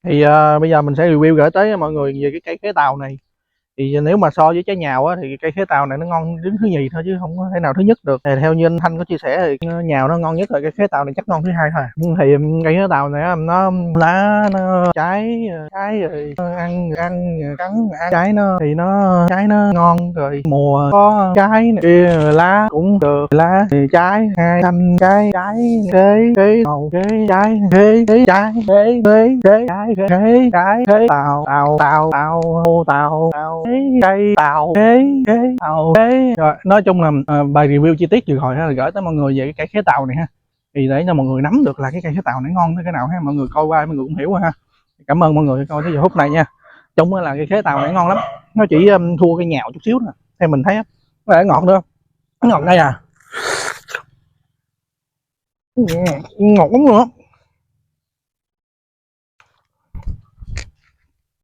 Thì bây giờ mình sẽ review gửi tới mọi người về cái cây khế tàu này. Thì nếu mà so với trái nhào á thì cây khế tàu này nó ngon đứng thứ nhì thôi chứ không có thể nào thứ nhất được. Thì theo như anh Thanh có chia sẻ thì nhào nó ngon nhất, rồi cây khế tàu này chắc ngon thứ hai thôi. Thì cây khế tàu này nó lá, nó trái rồi ăn ăn cắn ăn trái nó thì trái nó ngon, rồi mùa có trái này kia, rồi lá cũng được, lá thì trái hai xanh, trái khế màu, khế trái, khế trái, khế trái, khế tàu tàu tàu tàu tàu tàu cây tàu tàu rồi. Nói chung là bài review chi tiết vừa rồi là gửi tới mọi người về cái cây khế tàu này ha, thì để cho mọi người nắm được là cái cây khế tàu này ngon tới cái nào ha. Mọi người coi qua mọi người cũng hiểu rồi ha. Cảm ơn mọi người coi tới giờ phút này nha. Chung là cây khế tàu này ngon lắm, nó chỉ thua cây nhào chút xíu nè theo mình thấy á. Nó ngọt nữa, ngọt đây à, ngọt lắm nữa.